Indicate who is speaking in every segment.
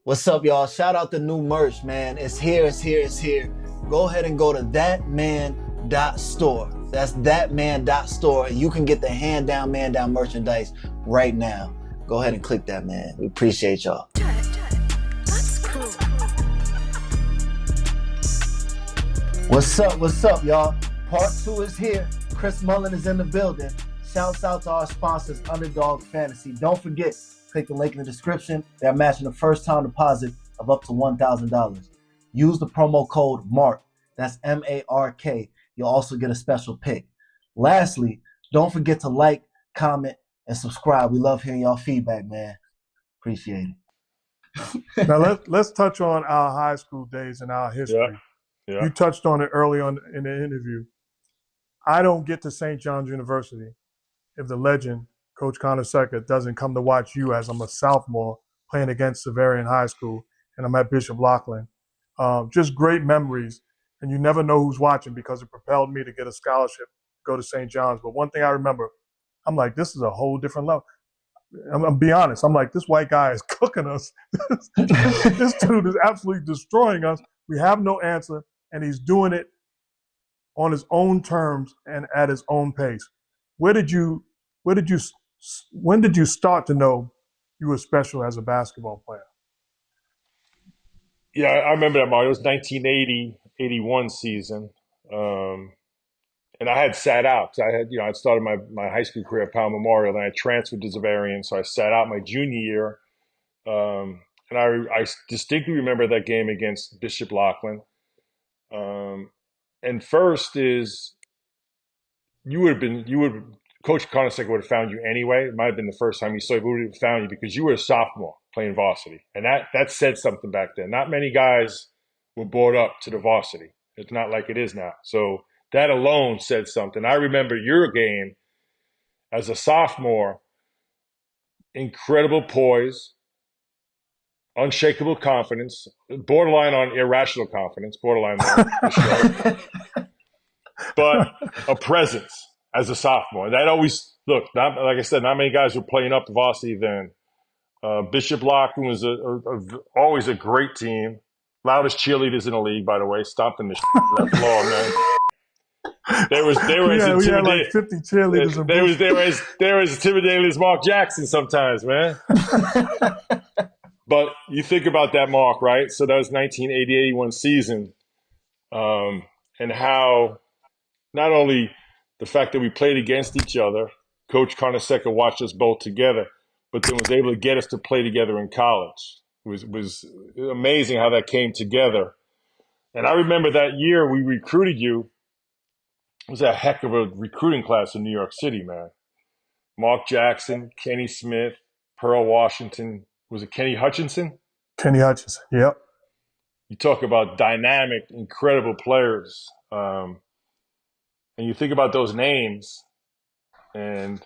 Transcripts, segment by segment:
Speaker 1: What's up, y'all? Shout out the new merch, man. It's here, it's here, it's here. Go ahead and go to thatman.store. That's thatman.store. And you can get the hand down, man down merchandise right now. Go ahead and click that, man. We appreciate y'all.
Speaker 2: That's cool.
Speaker 1: What's up, y'all? Part 2 is here. Chris Mullin is in the building. Shouts out to our sponsors, Underdog Fantasy. Don't forget, click the link in the description. They're matching the first time deposit of up to $1,000. Use the promo code MARK. That's MARK. You'll also get a special pick. Lastly, don't forget to like, comment, and subscribe. We love hearing y'all feedback, man. Appreciate it.
Speaker 3: Now let's touch on our high school days and our history.
Speaker 4: Yeah.
Speaker 3: You touched on it early on in the interview. I don't get to St. John's University if the legend, Coach Conaseca, doesn't come to watch you as I'm a sophomore playing against Severian High School, and I'm at Bishop Loughlin. Just great memories, and you never know who's watching because it propelled me to get a scholarship, go to St. John's. But one thing I remember, I'm like, this is a whole different level. I'm be honest. I'm like, this white guy is cooking us. This dude is absolutely destroying us. We have no answer, and he's doing it on his own terms and at his own pace. When did you start to know you were special as a basketball player?
Speaker 4: Yeah, I remember that, Mark. It was 1980-81 season. And I had sat out. I'd started my high school career at Powell Memorial, and I transferred to Zavarian, so I sat out my junior year. And I distinctly remember that game against Bishop Loughlin. And first is Coach Conaseca would have found you anyway. It might have been the first time he saw you, but would have found you because you were a sophomore playing varsity. And that said something back then. Not many guys were brought up to the varsity. It's not like it is now. So that alone said something. I remember your game as a sophomore, incredible poise, unshakable confidence, borderline on irrational confidence, borderline there, for sure. But a presence as a sophomore. That always, like I said, not many guys were playing up the varsity then. Bishop Loughlin was always a great team. Loudest cheerleaders in the league, by the way, stomping the that floor, man. They were as intimidating.
Speaker 3: We had like 50 cheerleaders.
Speaker 4: They were as intimidating as Mark Jackson sometimes, man. But you think about that, Mark, right? So that was 1980-81 season, and how not only the fact that we played against each other, Coach Conaseca watched us both together, but then was able to get us to play together in college. It was amazing how that came together. And I remember that year we recruited you. It was a heck of a recruiting class in New York City, man. Mark Jackson, Kenny Smith, Pearl Washington. Was it Kenny Hutchinson?
Speaker 3: Kenny Hutchinson, yep.
Speaker 4: You talk about dynamic, incredible players. And you think about those names, and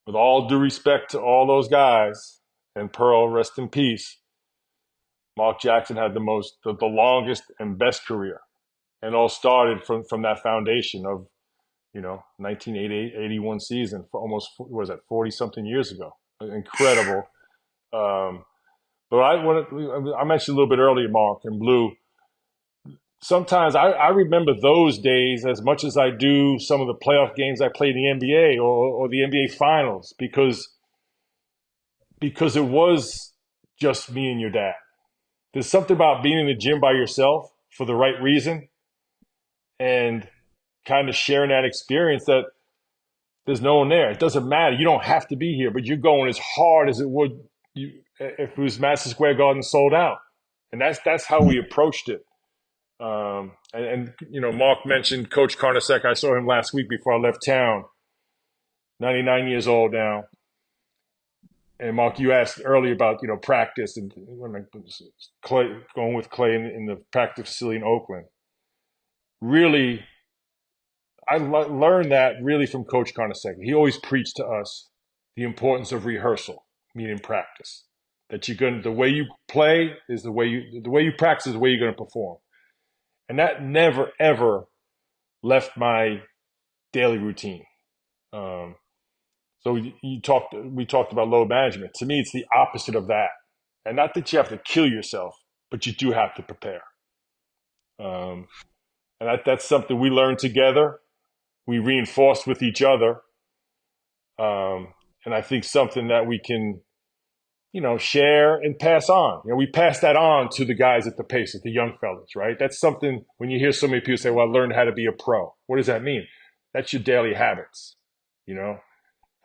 Speaker 4: with all due respect to all those guys, and Pearl, rest in peace, Mark Jackson had the longest and best career. And all started from that foundation of, 1980-81 season for almost, 40-something years ago. Incredible. But I mentioned a little bit earlier, Mark and Bluu. Sometimes I remember those days as much as I do some of the playoff games I played in the NBA or the NBA Finals because it was just me and your dad. There's something about being in the gym by yourself for the right reason and kind of sharing that experience that there's no one there. It doesn't matter. You don't have to be here, but you're going as hard as it would if it was Madison Square Garden sold out. And that's how we approached it. Mark mentioned Coach Conaseca. I saw him last week before I left town. 99 years old now. And Mark, you asked earlier about practice and going with Clay in the practice facility in Oakland. Really, I learned that really from Coach Conaseca. He always preached to us the importance of rehearsal, meaning practice. That the way you play is the way you practice is the way you're going to perform. And that never, ever left my daily routine. So we talked about load management. To me, it's the opposite of that. And not that you have to kill yourself, but you do have to prepare. And that's something we learned together. We reinforced with each other. And I think something that we can, share and pass on. We pass that on to the guys at the Pacers, the young fellas, right? That's something when you hear so many people say, well, I learned how to be a pro. What does that mean? That's your daily habits, how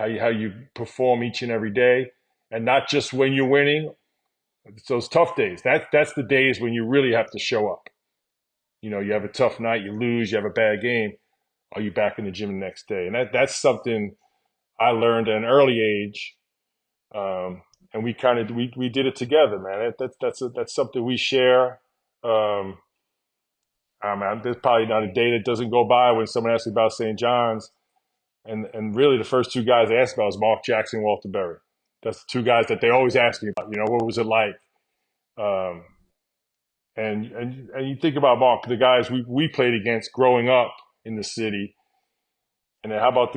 Speaker 4: you perform each and every day. And not just when you're winning. It's those tough days. That's the days when you really have to show up. You have a tough night, you lose, you have a bad game. Are you back in the gym the next day? And that's something I learned at an early age. And we we did it together, man. That's something we share. There's probably not a day that doesn't go by when someone asks me about St. John's. And really the first two guys I asked about was Mark Jackson and Walter Berry. That's the two guys that they always ask me about, what was it like? And you think about Mark, the guys we played against growing up in the city. And then how about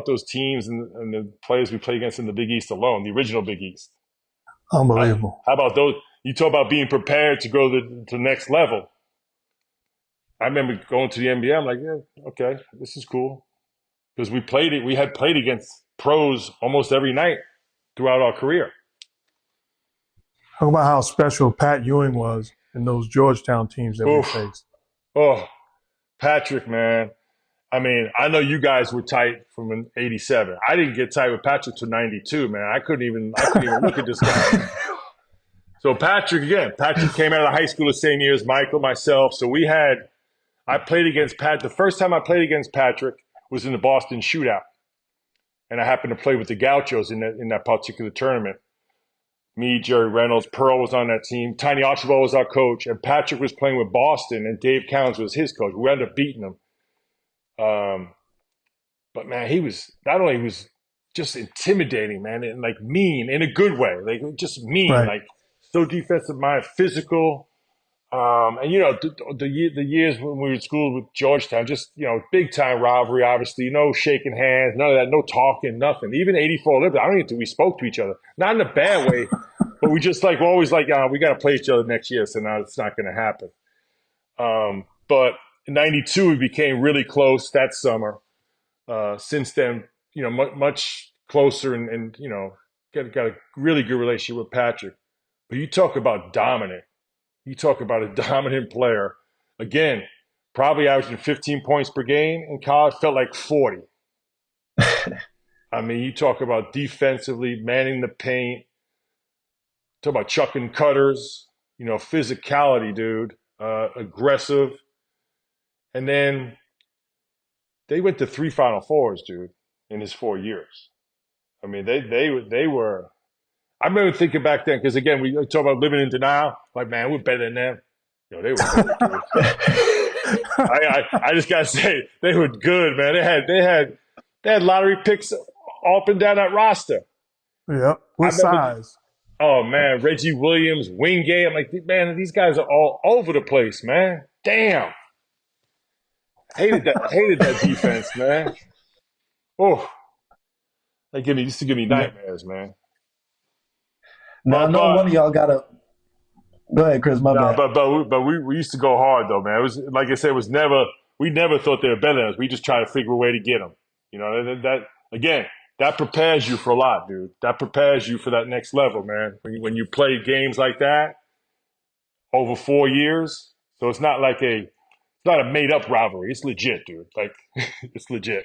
Speaker 4: those teams and the players we played against in the Big East alone, the original Big East?
Speaker 3: Unbelievable.
Speaker 4: How about those? You talk about being prepared to go to the next level. I remember going to the NBA. I'm like, yeah, okay, this is cool. Because we had played against pros almost every night throughout our career.
Speaker 3: Talk about how special Pat Ewing was in those Georgetown teams that we faced.
Speaker 4: Oh, Patrick, man. I mean, I know you guys were tight from '87. I didn't get tight with Patrick till '92, man. I couldn't even look at this guy. So Patrick came out of high school the same year as Michael, myself. So I played against Pat. The first time I played against Patrick was in the Boston shootout. And I happened to play with the Gauchos in that particular tournament. Me, Jerry Reynolds, Pearl was on that team. Tiny Archibald was our coach. And Patrick was playing with Boston, and Dave Cowens was his coach. We ended up beating him. But, man, he was just intimidating, man, and, like, mean in a good way. Like, just mean, right. Like, so defensive minded, physical. And, the years when we were in school with Georgetown, just, big-time rivalry, obviously. No shaking hands, none of that, no talking, nothing. Even 84 Olympics, I don't even think we spoke to each other. Not in a bad way, but we just, we're always like, we got to play each other next year, so now it's not going to happen. But in '92, we became really close that summer. Since then, much closer and got a really good relationship with Patrick. But you talk about dominant. You talk about a dominant player. Again, probably averaging 15 points per game in college, felt like 40. I mean, you talk about defensively, manning the paint, talk about chucking cutters, physicality, dude, aggressive. And then they went to 3 Final Fours, dude, in his 4 years. I mean, they were. I remember thinking back then, because again, we talk about living in denial. Like, man, we're better than them. They were good, dude. I just gotta say, they were good, man. They had lottery picks up and down that roster.
Speaker 3: Yep, with size.
Speaker 4: Oh man, Reggie Williams, Wingate. I'm like, man, these guys are all over the place, man. Damn. Hated that defense, man. Oh, they used to give me nightmares, man.
Speaker 1: Now I know one of y'all got to go ahead, Chris. My bad.
Speaker 4: But we used to go hard though, man. It was like I said, we never thought they were better than us. We just tried to figure a way to get them. That prepares you for a lot, dude. That prepares you for that next level, man. When you play games like that over 4 years, so it's not a made up rivalry. It's legit, dude. Like it's legit.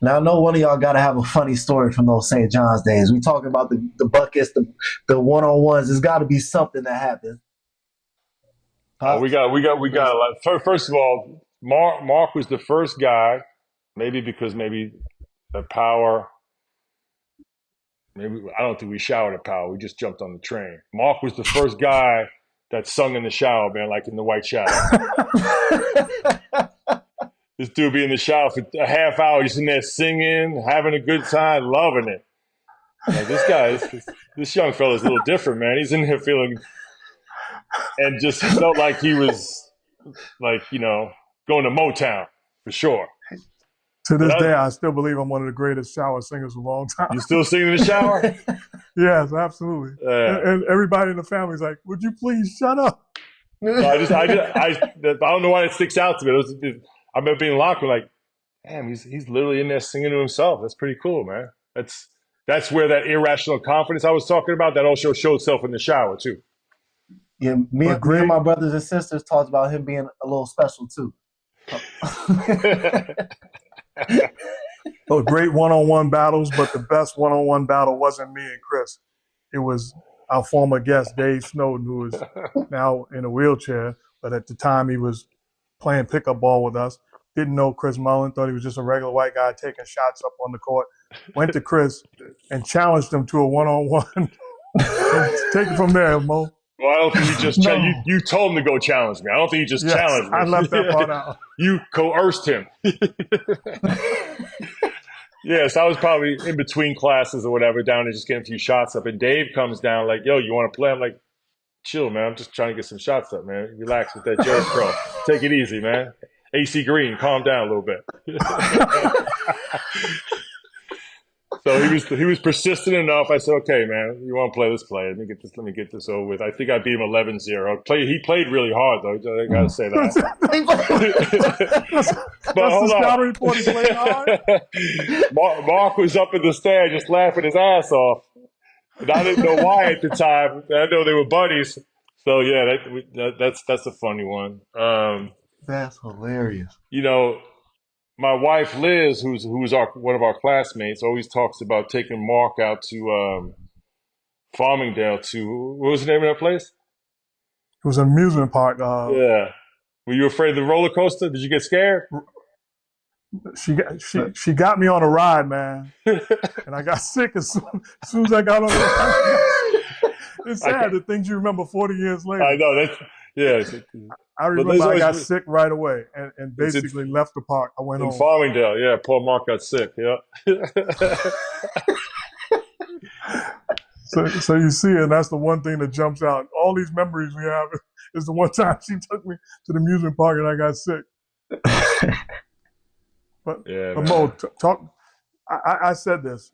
Speaker 1: Now, I know one of y'all got to have a funny story from those St. John's days. We talking about the buckets, the one-on-ones. There's got to be something that happened.
Speaker 4: We got a lot. First of all, Mark was the first guy, maybe because the power. Maybe I don't think we showered at Power. We just jumped on the train. Mark was the first guy that sung in the shower, man, like in the white shower. This dude be in the shower for a half hour, just in there singing, having a good time, loving it. Like this young fella's a little different, man. He's in there feeling, and just felt like he was, going to Motown for sure.
Speaker 3: To this day, I still believe I'm one of the greatest shower singers of all time.
Speaker 4: You still sing in the shower?
Speaker 3: Yes, absolutely. And everybody in the family is like, "Would you please shut up?"
Speaker 4: I don't know why it sticks out to me. I remember being locked with like, damn, he's literally in there singing to himself. That's pretty cool, man. That's where that irrational confidence I was talking about, that also showed itself in the shower too.
Speaker 1: Yeah, me and my brothers and sisters talked about him being a little special too.
Speaker 3: Those great one-on-one battles, but the best one-on-one battle wasn't me and Chris. It was our former guest, Dave Snowden, who is now in a wheelchair, but at the time he was playing pickup ball with us. Didn't know Chris Mullin, thought he was just a regular white guy taking shots up on the court. Went to Chris and challenged him to a one-on-one. Take it from there, Mo.
Speaker 4: Well, I don't think he just you told him to go challenge me. I don't think he just challenged me.
Speaker 3: I left that part out.
Speaker 4: You coerced him. Yes, I was probably in between classes or whatever, down there just getting a few shots up. And Dave comes down like, yo, you want to play? I'm like, chill, man. I'm just trying to get some shots up, man. Relax with that Jerry Pro. Take it easy, man. AC Green, calm down a little bit. So he was persistent enough. I said, okay, man, you want to play? Let's play. Let me get this over with. I think I beat him 11-0. He played really hard, though. I got to say that. But hold on. Mark was up in the stand just laughing his ass off. And I didn't know why at the time. I know they were buddies. So, yeah, that's a funny one.
Speaker 1: That's hilarious.
Speaker 4: You know, my wife Liz, who's one of our classmates, always talks about taking Mark out to Farmingdale to, what was the name of that place?
Speaker 3: It was an amusement park.
Speaker 4: Yeah. Were you afraid of the roller coaster? Did you get scared?
Speaker 3: She got me on a ride, man, and I got sick as soon as I got on the ride. It's sad the things you remember 40 years later.
Speaker 4: I know that's
Speaker 3: I remember I got sick right away and basically left the park. I went home.
Speaker 4: In Farmingdale, yeah. Poor Mark got sick, yeah.
Speaker 3: So you see, and that's the one thing that jumps out. All these memories we have is the one time she took me to the amusement park and I got sick. But Mo, talk. I said this.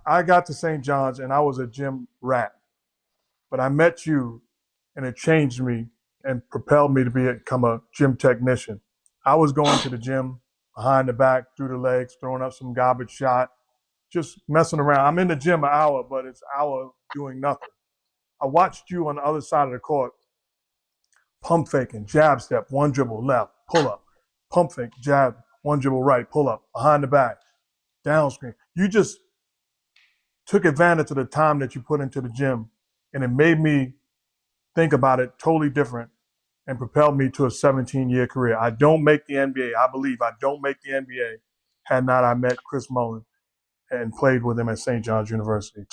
Speaker 3: I got to St. John's and I was a gym rat, but I met you, and it changed me and propelled me to become a gym technician. I was going to the gym behind the back, through the legs, throwing up some garbage shot, just messing around. I'm in the gym an hour, but it's an hour doing nothing. I watched you on the other side of the court, pump faking, jab step, one dribble left, pull up, pump fake, jab, one dribble right, pull up, behind the back, down screen. You just took advantage of the time that you put into the gym, and it made me think about it totally different and propelled me to a 17-year career. I don't make the NBA. I believe I don't make the NBA had not I met Chris Mullin and played with him at St. John's University.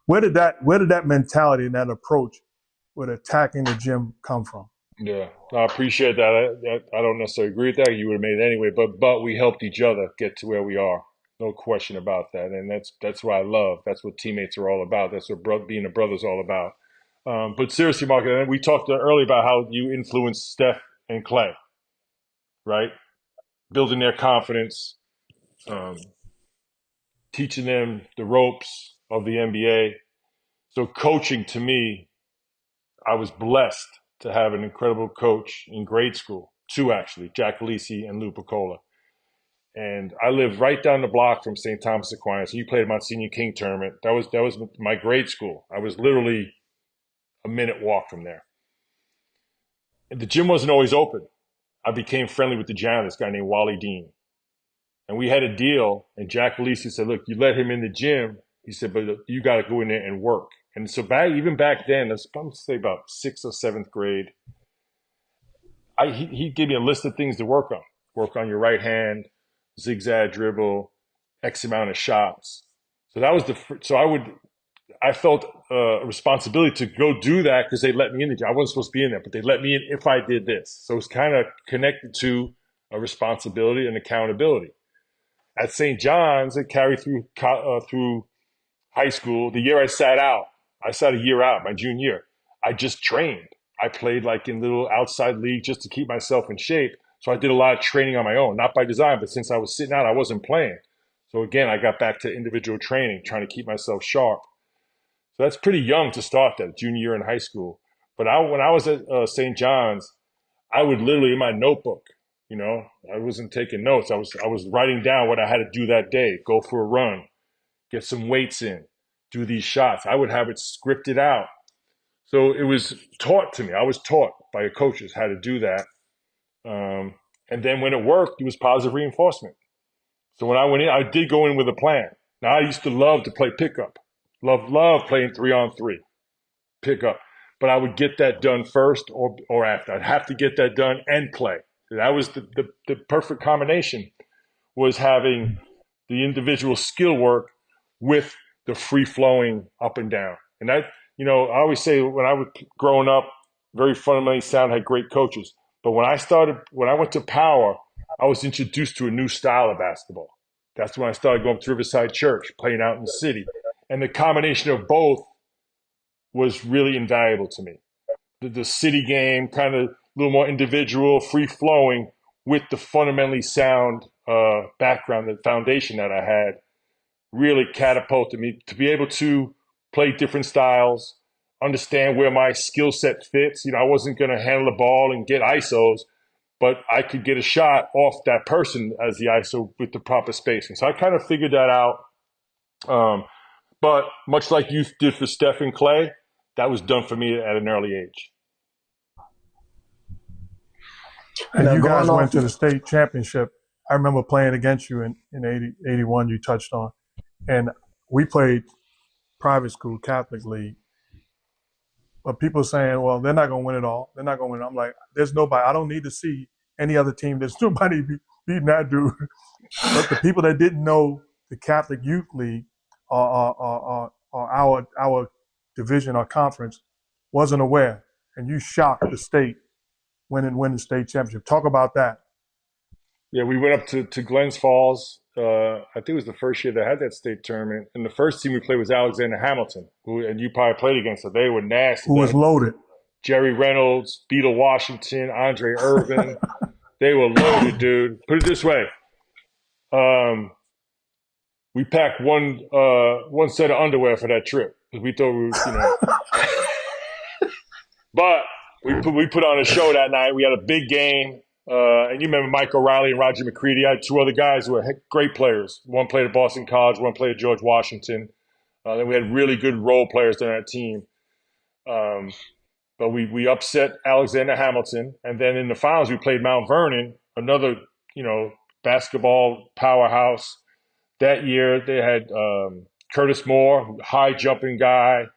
Speaker 3: Where did that mentality and that approach with attacking the gym come from?
Speaker 4: Yeah, I appreciate that. I don't necessarily agree with that. You would have made it anyway, but we helped each other get to where we are. No question about that. And that's what I love. That's what teammates are all about. That's what being a brother is all about. But seriously, Mark, we talked earlier about how you influenced Steph and Clay, right? Building their confidence, teaching them the ropes of the NBA. So coaching, to me, I was blessed to have an incredible coach in grade school, two actually, Jack Lisi and Lou Piccola. And I lived right down the block from St. Thomas Aquinas. So you played Monsignor King tournament. That was my grade school. I was literally a minute walk from there. And the gym wasn't always open. I became friendly with the janitor, this guy named Wally Dean. And we had a deal, and Jack Lisi said, look, you let him in the gym. He said, but you got to go in there and work. And so even back then, let's say about 6th or 7th grade, he gave me a list of things to work on. Work on your right hand, zigzag dribble, X amount of shots. So that was I felt a responsibility to go do that because they let me in the gym. I wasn't supposed to be in there, but they let me in if I did this. So it's kind of connected to a responsibility and accountability. At St. John's, it carried through high school. The year I sat a year out, my junior year. I just trained. I played like in little outside league just to keep myself in shape. So I did a lot of training on my own, not by design, but since I was sitting out, I wasn't playing. So again, I got back to individual training, trying to keep myself sharp. So that's pretty young to start that, junior year in high school. But when I was at St. John's, I would literally in my notebook, I wasn't taking notes. I was writing down what I had to do that day, go for a run, get some weights in, do these shots. I would have it scripted out. So it was taught to me. I was taught by coaches how to do that. And then when it worked, it was positive reinforcement. So when I went in, I did go in with a plan. Now, I used to love to play pickup. Love playing 3-on-3, pickup. But I would get that done first or after. I'd have to get that done and play. That was the perfect combination, was having the individual skill work with the free-flowing up and down. And that, I always say when I was growing up, very fundamentally sound, had great coaches. But when I went to Power, I was introduced to a new style of basketball. That's when I started going to Riverside Church, playing out in the city. And the combination of both was really invaluable to me. The city game, kind of a little more individual, free-flowing, with the fundamentally sound background, the foundation that I had, really catapulted me to be able to play different styles, understand where my skill set fits. I wasn't going to handle the ball and get ISOs, but I could get a shot off that person as the ISO with the proper spacing. So I kind of figured that out. But much like you did for Steph and Clay, that was done for me at an early age.
Speaker 3: And you guys went to the state championship. I remember playing against you in 81 you touched on. And we played private school, Catholic league. But people saying, well, they're not going to win it all. They're not going to win it. I'm like, there's nobody. I don't need to see any other team. There's nobody beating that dude. But the people that didn't know the Catholic Youth League or our division or conference wasn't aware. And you shocked the state winning the state championship. Talk about that.
Speaker 4: Yeah, we went up to Glens Falls. I think it was the first year they had that state tournament. And the first team we played was Alexander Hamilton, and you probably played against them. They were nasty.
Speaker 3: Who was loaded.
Speaker 4: Jerry Reynolds, Beetle Washington, Andre Irvin. They were loaded, dude. Put it this way. We packed one set of underwear for that trip because we thought we were, But we put on a show that night. We had a big game. And you remember Mike O'Reilly and Roger McCready. I had two other guys who were great players. One played at Boston College, one played at George Washington. Then we had really good role players on our team. But we upset Alexander Hamilton. And then in the finals, we played Mount Vernon, another, basketball powerhouse. That year, they had Curtis Moore, high jumping guy.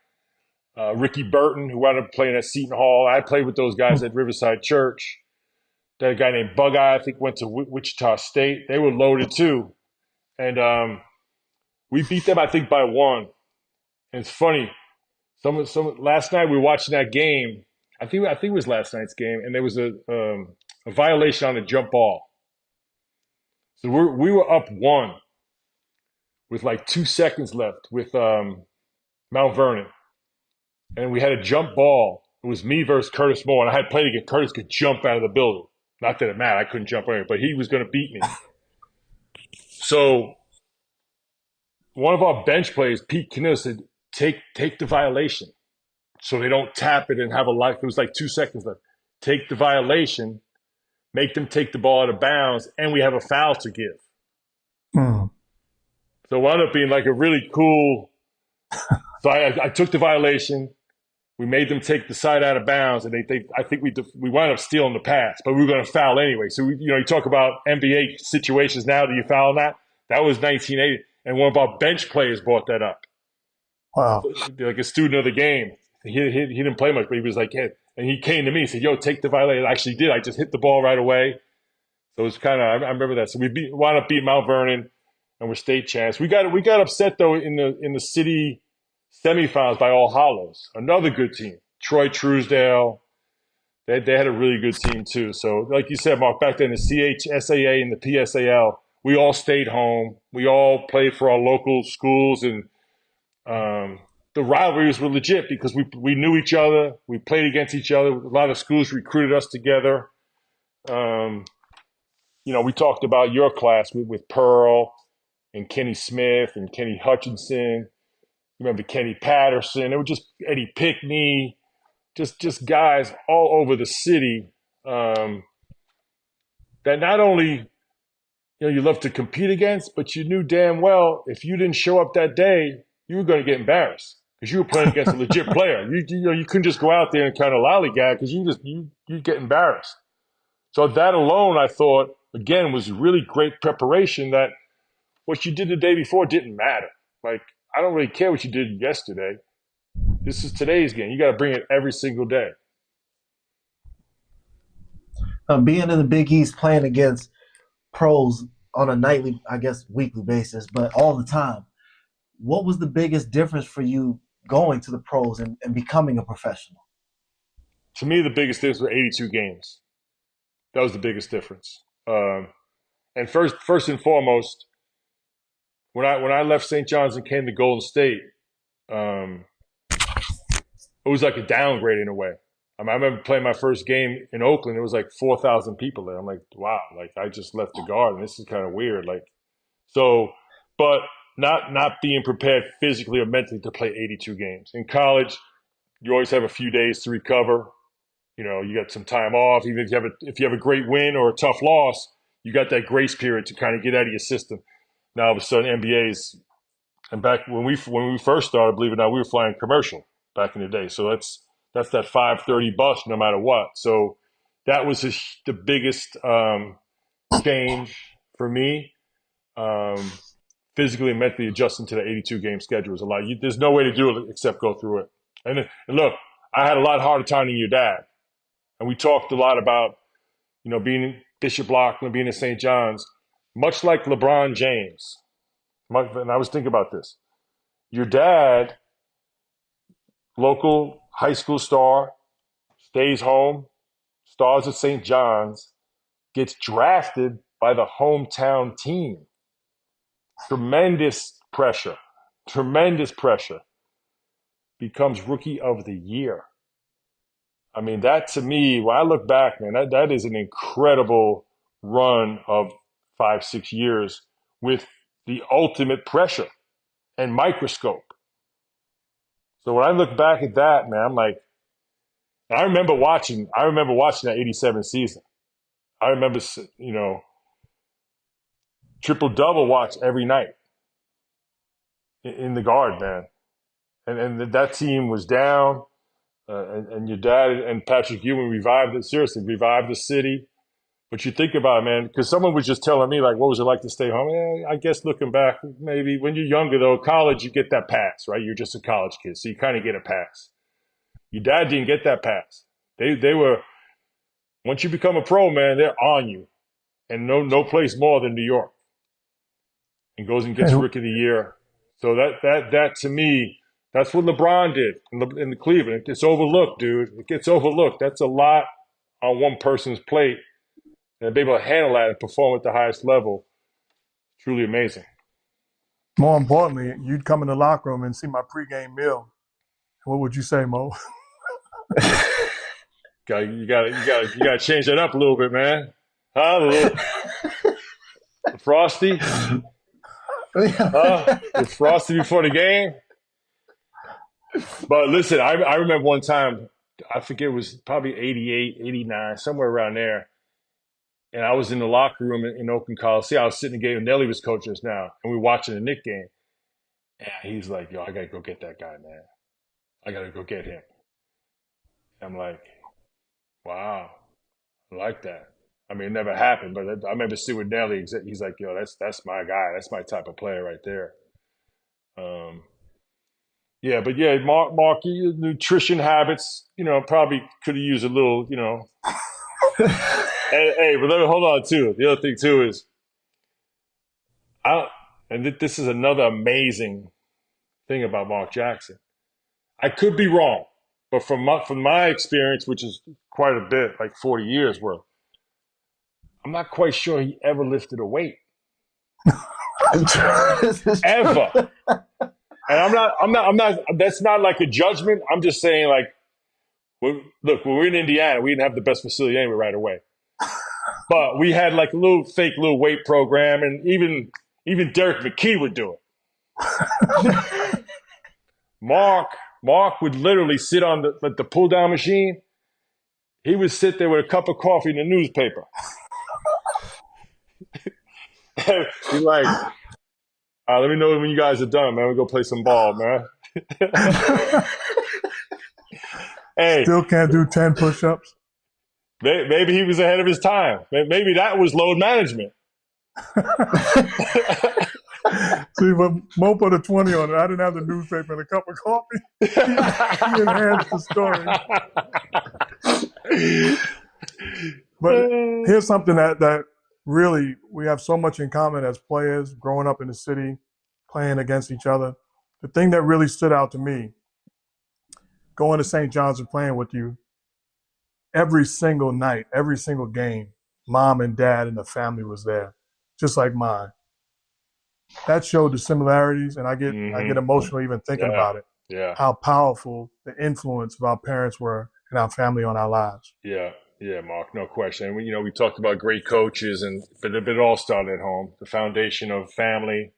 Speaker 4: Ricky Burton, who wound up playing at Seton Hall. I played with those guys at Riverside Church. They had a guy named Bug Eye, I think went to Wichita State. They were loaded too. And we beat them, I think, by one. And it's funny. Last night we were watching that game. I think it was last night's game, and there was a violation on a jump ball. So we were up one with like 2 seconds left with Mount Vernon. And we had a jump ball. It was me versus Curtis Moore, and I had played against Curtis could jump out of the building. Not that it mattered. I couldn't jump anywhere, but he was going to beat me. So one of our bench players, Pete Canoe, said, take the violation so they don't tap it and have a life. It was like 2 seconds left. Take the violation, make them take the ball out of bounds, and we have a foul to give.
Speaker 3: Mm.
Speaker 4: So it wound up being like a really cool – so I took the violation. We made them take the side out of bounds, and I think we wound up stealing the pass, but we were going to foul anyway. So you talk about NBA situations now. Do you foul on that? That was 1980, and one of our bench players brought that up.
Speaker 3: Wow!
Speaker 4: Like a student of the game. He didn't play much, but he was like, "Hey," and he came to me and said, "Yo, take the violation." I actually did. I just hit the ball right away. So it was kind of I remember that. So we wound up beating Mount Vernon, and we're state champs. We got upset though in the city semifinals by All Hallows, another good team. Troy Truesdale, they had a really good team too. So like you said, Mark, back then the CHSAA and the PSAL, we all stayed home. We all played for our local schools, and the rivalries were legit because we knew each other. We played against each other. A lot of schools recruited us together. we talked about your class with Pearl and Kenny Smith and Kenny Hutchinson. Remember Kenny Patterson? It was just Eddie Pickney, just guys all over the city that not only you love to compete against, but you knew damn well if you didn't show up that day, you were going to get embarrassed because you were playing against a legit player. You couldn't just go out there and kind of lollygag because you get embarrassed. So that alone, I thought, again, was really great preparation. That what you did the day before didn't matter. Like, I don't really care what you did yesterday. This is today's game. You got to bring it every single day.
Speaker 1: Being in the Big East, playing against pros on a nightly, I guess weekly basis, but all the time, what was the biggest difference for you going to the pros and becoming a professional?
Speaker 4: To me, the biggest difference was 82 games. That was the biggest difference. And first and foremost, when I left St. John's and came to Golden State, it was like a downgrade in a way. I remember playing my first game in Oakland. It was like 4,000 people there. I'm like, wow, like I just left the Garden. This is kind of weird. Like, so, but not being prepared physically or mentally to play 82 games. In college, you always have a few days to recover. You got some time off. Even if you have a great win or a tough loss, you got that grace period to kind of get out of your system. Now all of a sudden NBA's, and back when we first started, believe it or not, we were flying commercial back in the day. So that's that 5:30 bus no matter what. So that was the biggest change for me. Physically and mentally adjusting to the 82 game schedule is a lot. There's no way to do it except go through it. And look, I had a lot harder time than your dad. And we talked a lot about, being in Bishop Loughlin, being in St. John's, much like LeBron James. And I was thinking about this. Your dad, local high school star, stays home, stars at St. John's, gets drafted by the hometown team. Tremendous pressure. Becomes rookie of the year. I mean, that to me, when I look back, man, that is an incredible run of 5-6 years with the ultimate pressure and microscope. So when I look back at that, man, I'm like, I remember watching that 87 season. I remember, triple-double watch every night in the Garden, man. And that team was down. And your dad and Patrick Ewing revived the city. But you think about it, man, because someone was just telling me, like, what was it like to stay home? I guess looking back, maybe when you're younger, though, college, you get that pass, right? You're just a college kid, so you kind of get a pass. Your dad didn't get that pass. They were, once you become a pro, man, they're on you. And no place more than New York. And goes and gets Rookie of the Year. So that to me, that's what LeBron did in the Cleveland. It gets overlooked, dude. It gets overlooked. That's a lot on one person's plate. And to be able to handle that and perform at the highest level, truly amazing.
Speaker 3: More importantly, you'd come in the locker room and see my pregame meal. What would you say, Mo?
Speaker 4: You gotta change that up a little bit, man. Huh? A little frosty? The frosty before the game? But listen, I remember one time, I forget, it was probably 88, 89, somewhere around there. And I was in the locker room in Oakland Coliseum. I was sitting in the game, and Nelly was coaching us now. And we were watching the Knick game. And he's like, yo, I got to go get that guy, man. I got to go get him. I'm like, wow, I like that. I mean, it never happened, but I remember sitting with Nelly. He's like, yo, that's my guy. That's my type of player right there. Yeah, but yeah, Mark, your nutrition habits, probably could have used a little, Hey, but let me hold on too. The other thing too is, this is another amazing thing about Mark Jackson. I could be wrong, but from my experience, which is quite a bit, like 40 years worth, I'm not quite sure he ever lifted a weight. Ever. And I'm not, that's not like a judgment. I'm just saying, like, look, when we were in Indiana, we didn't have the best facility anyway right away. But we had like a little fake little weight program, and even Derek McKee would do it. Mark would literally sit on the pull down machine. He would sit there with a cup of coffee and a newspaper. He's like, let me know when you guys are done, man. We go play some ball, man. Hey,
Speaker 3: Still can't do 10 push-ups.
Speaker 4: Maybe he was ahead of his time. Maybe that was load management.
Speaker 3: See, but Mo put a 20 on it. I didn't have the newspaper and a cup of coffee. He enhanced the story. But here's something that really we have so much in common as players, growing up in the city, playing against each other. The thing that really stood out to me, going to St. John's and playing with you, every single night, every single game, mom and dad and the family was there, just like mine. That showed the similarities, and I get emotional even thinking about it.
Speaker 4: Yeah.
Speaker 3: How powerful the influence of our parents were and our family on our lives.
Speaker 4: Yeah, Mark, no question. And we talked about great coaches, but it all started at home. The foundation of family,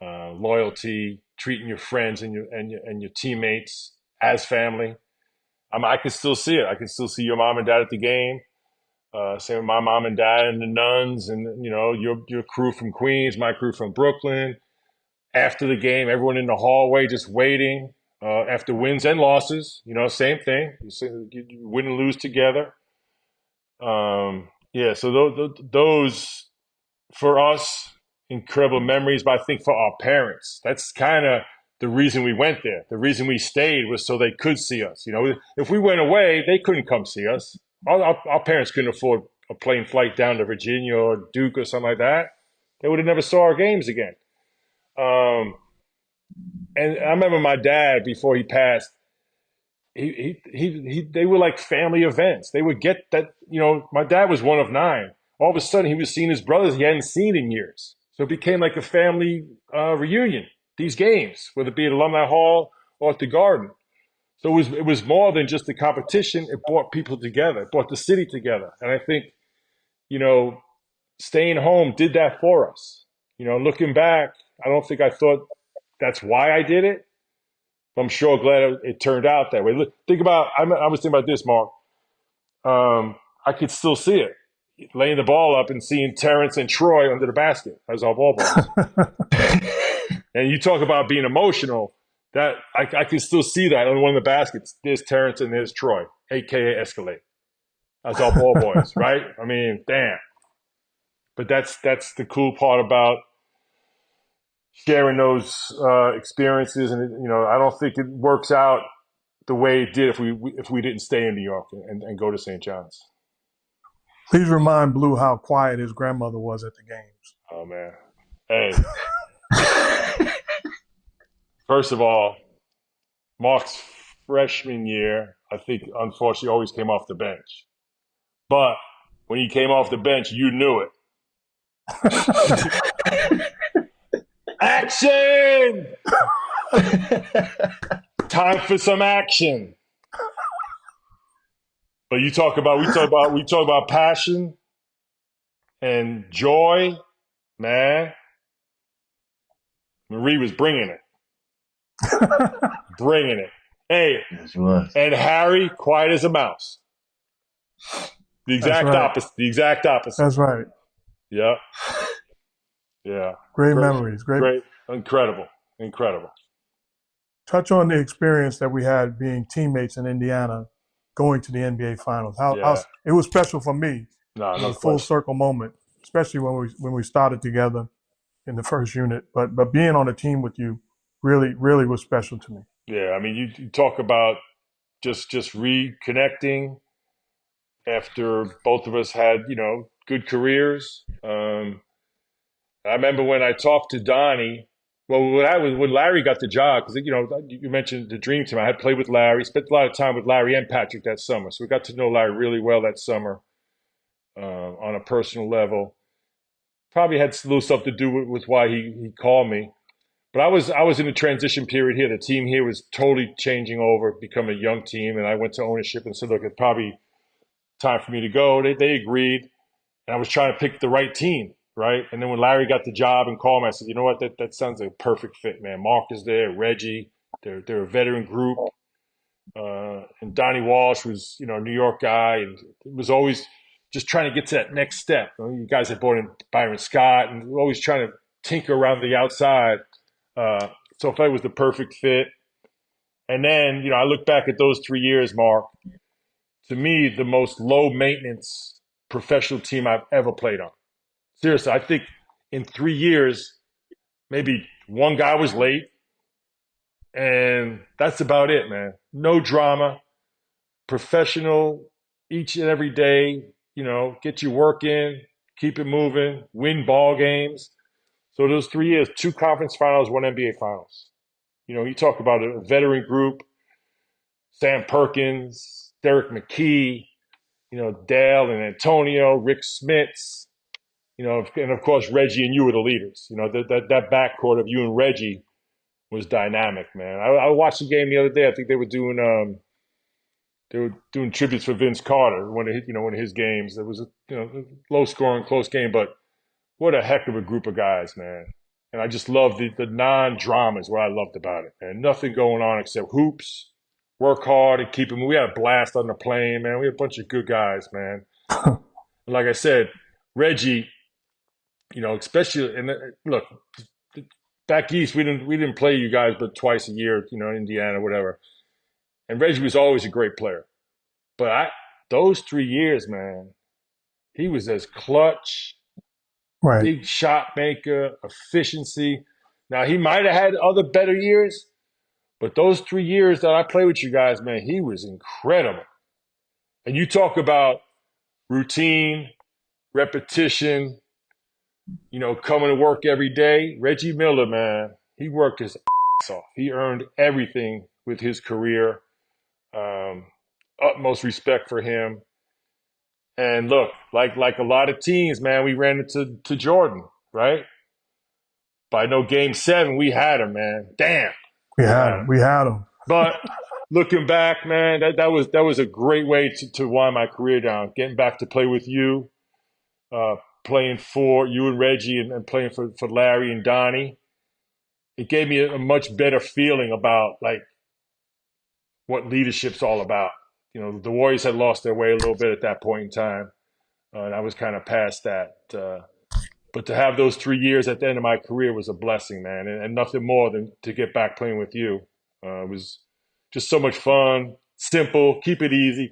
Speaker 4: loyalty, treating your friends and your teammates as family. I can still see it. I can still see your mom and dad at the game. Same with my mom and dad and the Nuns, and your crew from Queens, my crew from Brooklyn. After the game, everyone in the hallway just waiting. After wins and losses, same thing. You win and lose together. So those for us, incredible memories. But I think for our parents, that's kind of the reason we went there. The reason we stayed was so they could see us. If we went away, they couldn't come see us. Our parents couldn't afford a plane flight down to Virginia or Duke or something like that. They would have never saw our games again. And I remember my dad, before he passed, they were like family events. They would get that, my dad was one of 9. All of a sudden he was seeing his brothers he hadn't seen in years. So it became like a family reunion, these games, whether it be at Alumni Hall or at the Garden. So it was more than just the competition. It brought people together. It brought the city together. And I think, staying home did that for us. Looking back, I don't think I thought that's why I did it. But I'm sure glad it turned out that way. Look, I was thinking about this, Mark. I could still see it. Laying the ball up and seeing Terrence and Troy under the basket as our ball boys. And you talk about being emotional. That I can still see that on one of the baskets. There's Terrence and there's Troy, a.k.a. Escalade. That's our ball boys, right? I mean, damn. But that's the cool part about sharing those experiences. And, I don't think it works out the way it did if we didn't stay in New York and go to St. John's.
Speaker 3: Please remind Blue how quiet his grandmother was at the games.
Speaker 4: Oh, man. Hey. First of all, Mark's freshman year, I think, unfortunately, always came off the bench. But when he came off the bench, you knew it. Action! Time for some action. But we talk about passion and joy, man. Marie was bringing it. Bringing it. Hey,
Speaker 1: Yes, she was.
Speaker 4: And Harry, quiet as a mouse. The exact opposite. The exact opposite.
Speaker 3: That's right.
Speaker 4: Yeah. Yeah.
Speaker 3: Great memories.
Speaker 4: Great. Incredible.
Speaker 3: Touch on the experience that we had being teammates in Indiana, going to the NBA Finals. It was special for me.
Speaker 4: No
Speaker 3: a full circle moment, especially when we started together in the first unit. But being on a team with you really was special to me.
Speaker 4: Yeah, I mean, you talk about just reconnecting after both of us had good careers. I remember when I talked to Donnie. Well, when Larry got the job, because you mentioned the dream team. I had played with Larry, spent a lot of time with Larry and Patrick that summer, so we got to know Larry really well that summer on a personal level. Probably had a little stuff to do with why he called me. But I was in a transition period here. The team here was totally changing over, become a young team, and I went to ownership and said, look, it's probably time for me to go. They agreed. and I was trying to pick the right team, right? And then when Larry got the job and called me, I said, you know what, that sounds like a perfect fit, man. Mark is there, Reggie, they're a veteran group. And Donnie Walsh was, a New York guy, and it was always just trying to get to that next step. You guys had brought in Byron Scott, and we're always trying to tinker around the outside. So I thought it was the perfect fit. And then, I look back at those 3 years, Mark. To me, the most low maintenance professional team I've ever played on. Seriously, I think in 3 years, maybe one guy was late, and that's about it, man. No drama, professional each and every day, get your work in, keep it moving, win ball games. So those 3 years, 2 conference finals, 1 NBA finals. You talk about a veteran group, Sam Perkins, Derek McKee, Dale and Antonio, Rick Smits, and of course Reggie and you were the leaders. That backcourt of you and Reggie was dynamic, man. I watched the game the other day. I think they were doing tributes for Vince Carter, one of his games. It was a low scoring, close game, but what a heck of a group of guys, man. And I just love the non-drama is what I loved about it, man. Nothing going on except hoops, work hard, and keep them. We had a blast on the plane, man. We had a bunch of good guys, man. Like I said, Reggie, especially, and look, back east, we didn't play you guys but twice a year, Indiana, whatever. And Reggie was always a great player. But those 3 years, man, he was as clutch,
Speaker 3: Right.
Speaker 4: big shot maker, efficiency. Now, he might have had other better years, but those 3 years that I played with you guys, man, he was incredible. And you talk about routine, repetition, coming to work every day. Reggie Miller, man, he worked his ass off. He earned everything with his career. Utmost respect for him. And look, like a lot of teams, man, we ran into Jordan, right? By no game 7, we had him, man. Damn.
Speaker 3: We had him.
Speaker 4: But looking back, man, that was a great way to wind my career down. Getting back to play with you, playing for you and Reggie, and playing for Larry and Donnie. It gave me a much better feeling about what leadership's all about. The Warriors had lost their way a little bit at that point in time, and I was kind of past that. But to have those 3 years at the end of my career was a blessing, man, and nothing more than to get back playing with you. It was just so much fun, simple, keep it easy,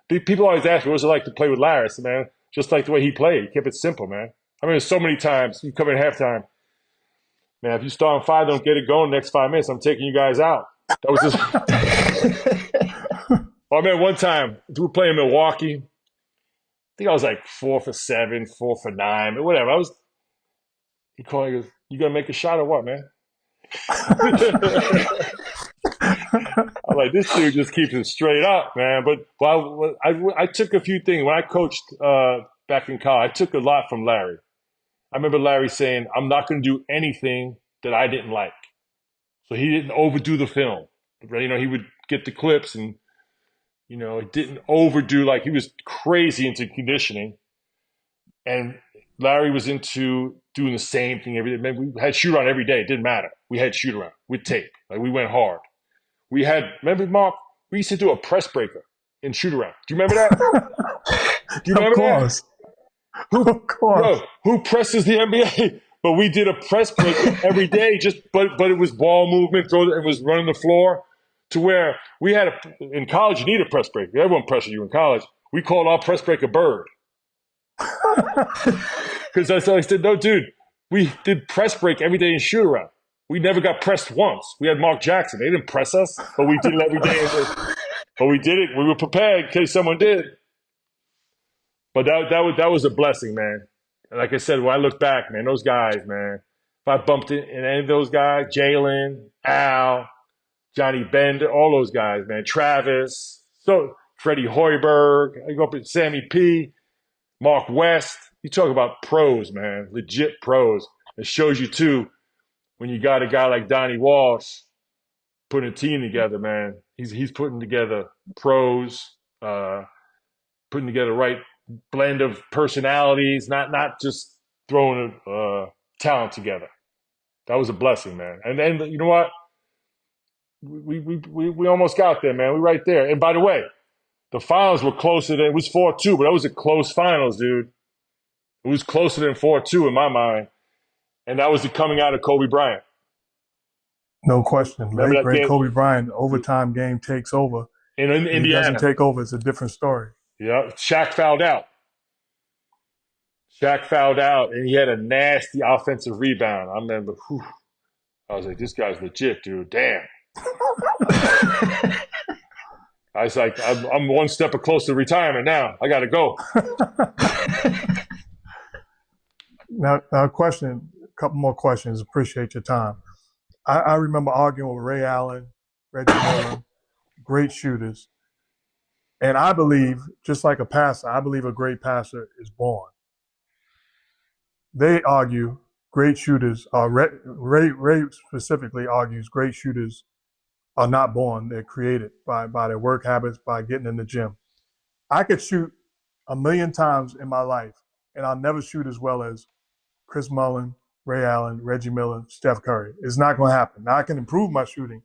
Speaker 4: people always ask me, what was it like to play with Larry? I said, man, just like the way he played, he kept it simple, man. I mean, there's so many times you come in halftime, man, if you start on 5, don't get it going the next 5 minutes, I'm taking you guys out. That was just I remember one time we were playing Milwaukee. I think I was like 4 for 7, 4 for 9, but whatever. He called me, he goes, you gonna make a shot or what, man? I'm like, this dude just keeps it straight up, man. But I took a few things. When I coached back in college, I took a lot from Larry. I remember Larry saying, I'm not going to do anything that I didn't like. So he didn't overdo the film. He would get the clips and, it didn't overdo, he was crazy into conditioning. And Larry was into doing the same thing every day. Man, we had shoot around every day. It didn't matter. We had shoot around with tape. We went hard. Remember, Mark, we used to do a press breaker in shoot around. Do you remember that? Do you remember that?
Speaker 3: Of course.
Speaker 4: Who presses the NBA? But we did a press breaker every day, but it was ball movement, it was running the floor, to where we had in college, you need a press breaker. Everyone presses you in college. We called our press breaker Bird. Because I said, no, dude, we did press break every day in shoot around. We never got pressed once. We had Mark Jackson. They didn't press us, but we did it every day. But we did it. We were prepared in case someone did. But that was a blessing, man. And like I said, when I look back, man, those guys, man, if I bumped in any of those guys, Jalen, Al, Johnny Bender, all those guys, man, Travis, Freddie Hoiberg, I go up with Sammy P, Mark West. You talk about pros, man, legit pros. It shows you, too, when you got a guy like Donnie Walsh putting a team together, man. He's putting together pros, putting together right blend of personalities, not just throwing talent together. That was a blessing, man. And then you know what? We almost got there, man. We right there. And by the way, the finals were closer than it was 4-2, but that was a close finals, dude. It was closer than 4-2 in my mind. And that was the coming out of Kobe Bryant.
Speaker 3: No question.
Speaker 4: Remember that
Speaker 3: Great
Speaker 4: game?
Speaker 3: Kobe Bryant, overtime game takes over.
Speaker 4: In
Speaker 3: If he
Speaker 4: Indiana.
Speaker 3: doesn't take over, it's a different story.
Speaker 4: Yeah, Shaq fouled out. And he had a nasty offensive rebound. I remember, I was like, this guy's legit, dude. Damn. I was like, I'm one step closer to retirement now. I got to go.
Speaker 3: Now, a couple more questions. Appreciate your time. I remember arguing with Ray Allen, Reggie Miller, great shooters. And I believe, just like a passer, I believe a great passer is born. They argue great shooters are, Ray specifically argues great shooters are not born. They're created by their work habits, by getting in the gym. I could shoot 1,000,000 times in my life, and I'll never shoot as well as Chris Mullin, Ray Allen, Reggie Miller, Steph Curry. It's not going to happen. Now, I can improve my shooting,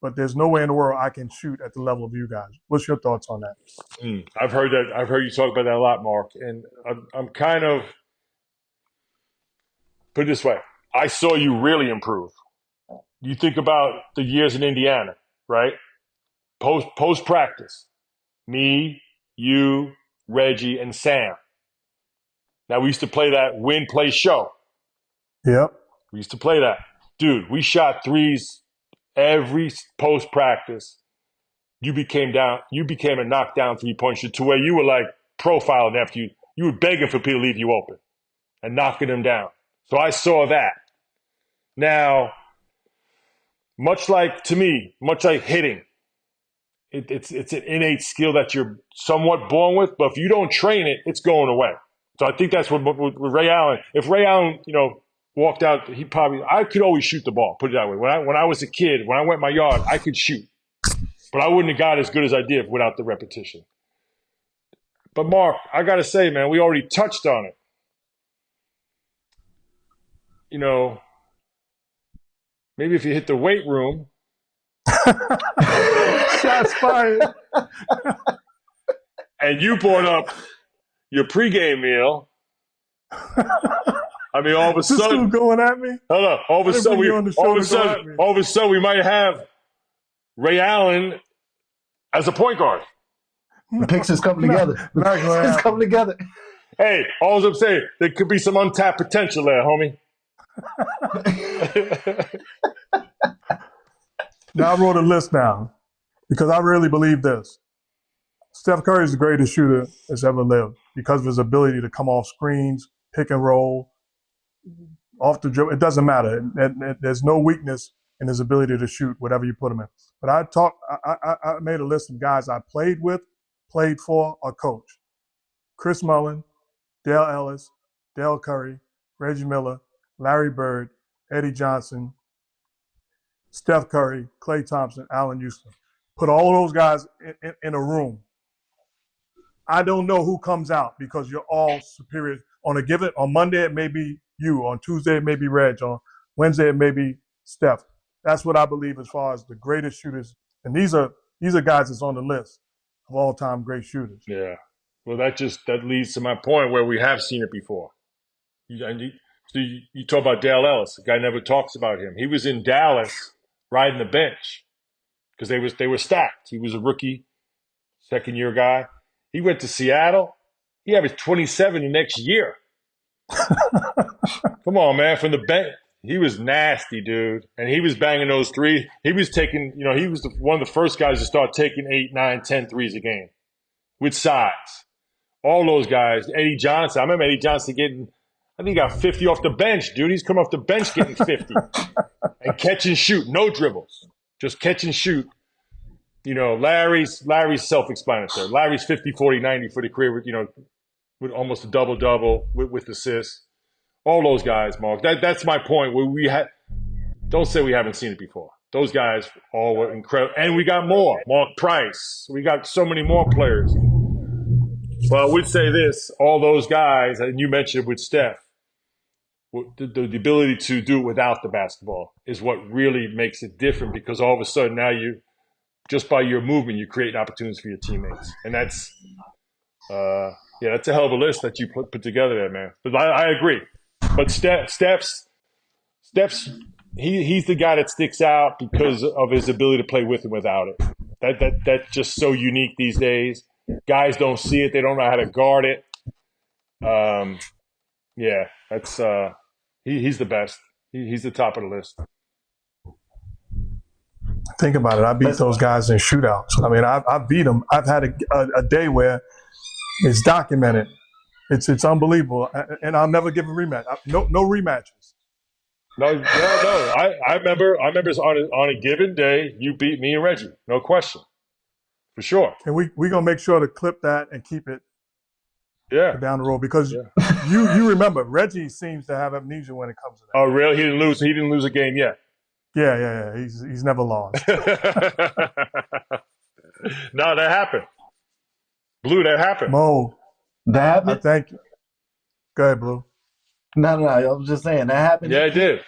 Speaker 3: but there's no way in the world I can shoot at the level of you guys. What's your thoughts on that?
Speaker 4: I've heard that. I've heard you talk about that a lot, Mark. And I'm kind of, put it this way, I saw you really improve. You think about the years in Indiana, right? Post practice, me, you, Reggie, and Sam. Now, we used to play that win, play, show.
Speaker 3: Yep.
Speaker 4: We used to play that. Dude, we shot threes every post practice. You became a knockdown 3-point shooter to where you were like profiling after you. You were begging for people to leave you open and knocking them down. So I saw that. Now, much like hitting, it's an innate skill that you're somewhat born with, but if you don't train it, it's going away. So I think that's what with Ray Allen. If Ray Allen, walked out, I could always shoot the ball, put it that way. When I was a kid, when I went my yard, I could shoot. But I wouldn't have got as good as I did without the repetition. But Mark, I got to say, man, we already touched on it. Maybe if you hit the weight room.
Speaker 3: Shots fired.
Speaker 4: And you brought up your pregame meal. I mean, all of a sudden,
Speaker 3: this dude going at me.
Speaker 4: Hold on. All of a sudden, we might have Ray Allen as a point guard.
Speaker 1: The Pixars come together. The Pixars come together.
Speaker 4: Hey, all I'm saying, there could be some untapped potential there, homie.
Speaker 3: Now I wrote a list down because I really believe this. Steph Curry is the greatest shooter that's ever lived because of his ability to come off screens, pick and roll, off the dribble. It doesn't matter. There's no weakness in his ability to shoot whatever you put him in. But I made a list of guys I played with, played for, or coached. Chris Mullin, Dale Ellis, Dale Curry, Reggie Miller, Larry Bird, Eddie Johnson, Steph Curry, Klay Thompson, Allen Houston. Put all of those guys in a room. I don't know who comes out because you're all superior. On Monday it may be you, on Tuesday it may be Reg, on Wednesday it may be Steph. That's what I believe as far as the greatest shooters. And these are guys that's on the list of all-time great shooters.
Speaker 4: Yeah. Well, that leads to my point where we have seen it before. You talk about Dale Ellis. The guy never talks about him. He was in Dallas riding the bench because they were stacked. He was a rookie, second-year guy. He went to Seattle. He averaged 27 the next year. Come on, man. From the bench. He was nasty, dude. And he was banging those threes. He was taking, he was one of the first guys to start taking 8, 9, 10 threes a game with size. All those guys. Eddie Johnson. I remember Eddie Johnson I think he got 50 off the bench, dude. He's come off the bench getting 50. And catch and shoot. No dribbles. Just catch and shoot. Larry's self-explanatory. Larry's 50, 40, 90 for the career with almost a double-double with assists. All those guys, Mark. That's my point. Where don't say we haven't seen it before. Those guys all were incredible. And we got more. Mark Price. We got so many more players. Well, I would say this: all those guys, and you mentioned with Steph, the ability to do it without the basketball is what really makes it different. Because all of a sudden now you, just by your movement, you create opportunities for your teammates, and that's that's a hell of a list that you put together there, man. But I agree. But Steph's he's the guy that sticks out because of his ability to play with and without it. That's just so unique these days. Guys don't see it; they don't know how to guard it. That's he's the best. He's the top of the list.
Speaker 3: Think about it. I beat those guys in shootouts. I mean, I beat them. I've had a day where it's documented. It's unbelievable, and I'll never give a rematch. No rematches.
Speaker 4: No. I remember on a given day you beat me and Reggie, no question, for sure.
Speaker 3: And we gonna make sure to clip that and keep it down the road because you remember Reggie seems to have amnesia when it comes to that.
Speaker 4: Oh, really? He didn't lose a game yet.
Speaker 3: Yeah. He's never lost.
Speaker 4: No, that happened. Blue, that happened.
Speaker 3: Mo,
Speaker 1: That happened?
Speaker 3: thank you. Go ahead, Blue.
Speaker 1: No. I was just saying that happened.
Speaker 4: Yeah, it did.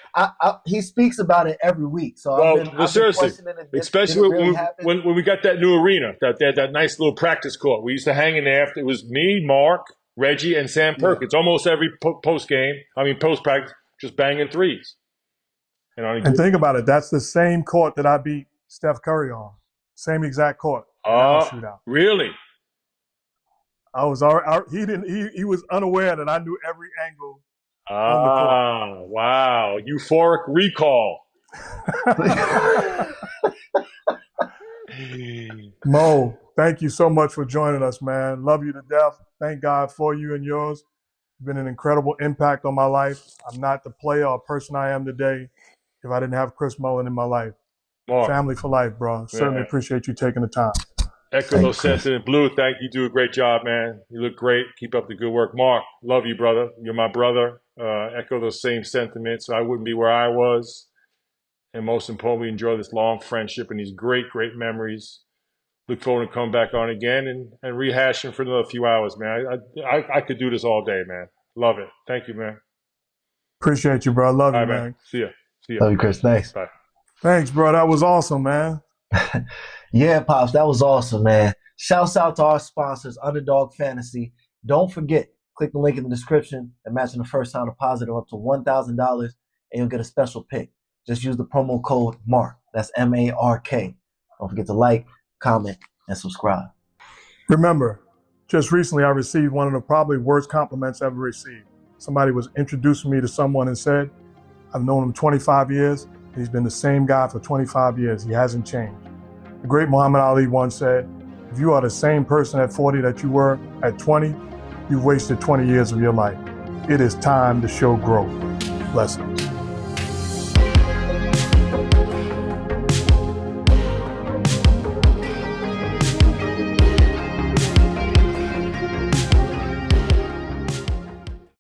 Speaker 1: He speaks about it every week. So I've
Speaker 4: seriously,
Speaker 1: been questioning it.
Speaker 4: especially
Speaker 1: really happen?
Speaker 4: when we got that new arena, that nice little practice court. We used to hang in there. It was me, Mark, Reggie, and Sam Perkins. Almost every post practice, just banging threes. And
Speaker 3: think about it. That's the same court that I beat Steph Curry on. Same exact court. Shootout.
Speaker 4: Really?
Speaker 3: I was he was unaware that I knew every angle.
Speaker 4: Wow. Euphoric recall.
Speaker 3: Mo, thank you so much for joining us, man. Love you to death. Thank God for you and yours. You've been an incredible impact on my life. I'm not the player or person I am today if I didn't have Chris Mullin in my life.
Speaker 4: Mark.
Speaker 3: Family for life, bro. Certainly appreciate you taking the time.
Speaker 4: Echo those sentiments. Blue, thank you. Do a great job, man. You look great. Keep up the good work. Mark, love you, brother. You're my brother. Echo those same sentiments. I wouldn't be where I was. And most importantly, enjoy this long friendship and these great, great memories. Look forward to coming back on again and rehashing for another few hours, man. I could do this all day, man. Love it. Thank you, man.
Speaker 3: Appreciate you, bro. Love you,
Speaker 4: right,
Speaker 3: man.
Speaker 4: See ya.
Speaker 1: Love you, Chris. Thanks.
Speaker 4: Bye.
Speaker 3: Thanks, bro. That was awesome, man.
Speaker 1: Yeah, Pops, that was awesome, man. Shouts out to our sponsors, Underdog Fantasy. Don't forget, click the link in the description and matching the first time deposit of up to $1,000 and you'll get a special pick. Just use the promo code MARK. That's MARK. Don't forget to like, comment, and subscribe.
Speaker 3: Remember, just recently I received one of the probably worst compliments I ever received. Somebody was introducing me to someone and said, I've known him 25 years. He's been the same guy for 25 years. He hasn't changed. The great Muhammad Ali once said, if you are the same person at 40 that you were at 20, you've wasted 20 years of your life. It is time to show growth. Blessings.